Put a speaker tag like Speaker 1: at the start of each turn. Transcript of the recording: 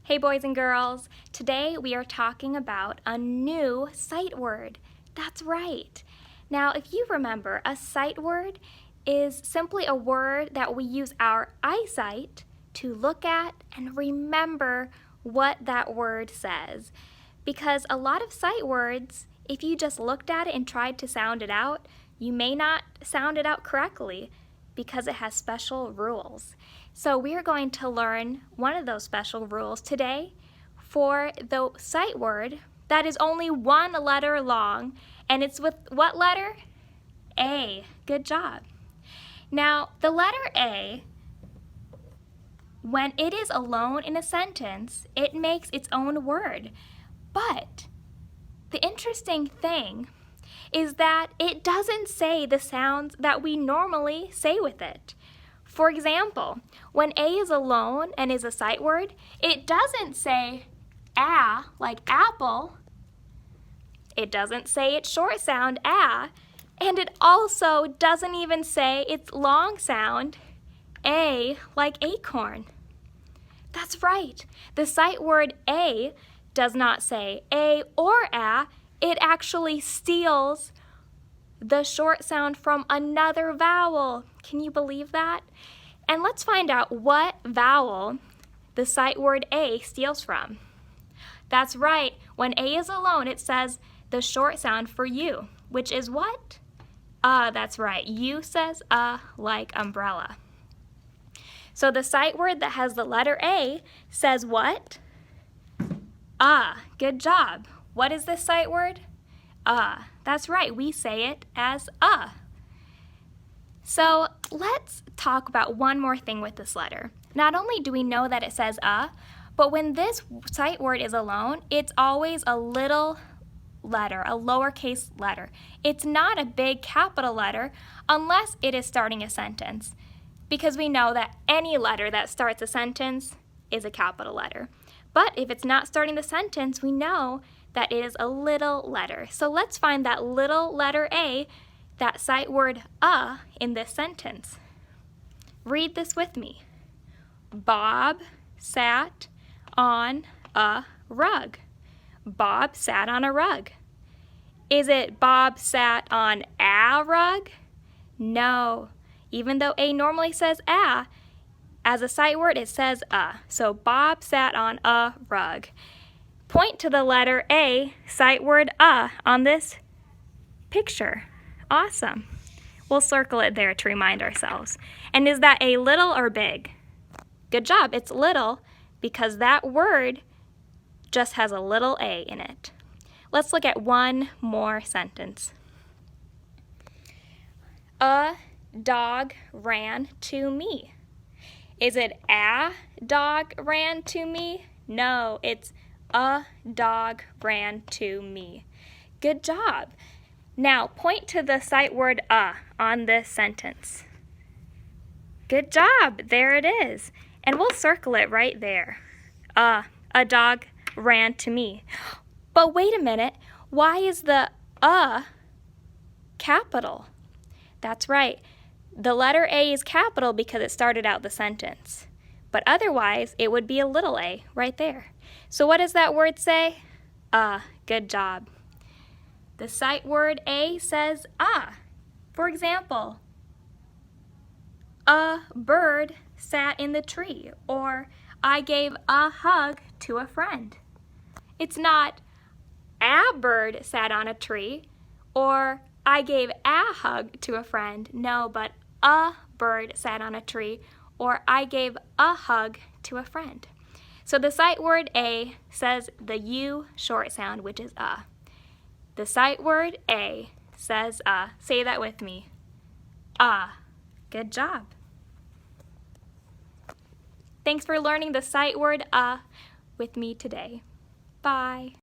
Speaker 1: Hey boys and girls, today we are talking about a new sight word. That's right. Now if you remember, a sight word is simply a word that we use our eyesight to look at and remember what that word says. Because a lot of sight words, if you just looked at it and tried to sound it out, you may not sound it out correctly because it has special rules. So we are going to learn one of those special rules today for the sight word that is only one letter long, and it's with what letter? A. Good job. Now, the letter A, when it is alone in a sentence, it makes its own word. But the interesting thing is that it doesn't say the sounds that we normally say with it. For example, when A is alone and is a sight word, it doesn't say ah like apple. It doesn't say its short sound ah, and it also doesn't even say its long sound A like acorn. That's right. The sight word A does not say A or ah. It actually steals the short sound from another vowel. Can you believe that? And let's find out what vowel the sight word A steals from. That's right. When A is alone, it says the short sound for U, which is what? That's right. U says like umbrella. So the sight word that has the letter A says what? Good job. What is this sight word? That's right, we say it as So let's talk about one more thing with this letter. Not only do we know that it says but when this sight word is alone, it's always a little letter, a lowercase letter. It's not a big capital letter unless it is starting a sentence, because we know that any letter that starts a sentence is a capital letter. But if it's not starting the sentence, we know that it is a little letter. So let's find that little letter A, that sight word in this sentence. Read this with me. Bob sat on a rug. Bob sat on a rug. Is it Bob sat on a rug? No. Even though A normally says a, as a sight word it says So Bob sat on a rug. Point to the letter A, sight word on this picture. Awesome. We'll circle it there to remind ourselves. And is that A little or big? Good job, it's little because that word just has a little A in it. Let's look at one more sentence. A dog ran to me. Is it a dog ran to me? No, it's a dog ran to me. Good job. Now point to the sight word on this sentence. Good job, there it is. And we'll circle it right there. A dog ran to me. But wait a minute, why is the capital? That's right, the letter A is capital because it started out the sentence. But otherwise, it would be a little a right there. So what does that word say? Good job. The sight word A says For example, a bird sat in the tree, or I gave a hug to a friend. It's not a bird sat on a tree, or I gave a hug to a friend. No, but a bird sat on a tree, or I gave a hug to a friend. So the sight word A says the U short sound, which is The sight word A says Say that with me. Good job. Thanks for learning the sight word with me today. Bye.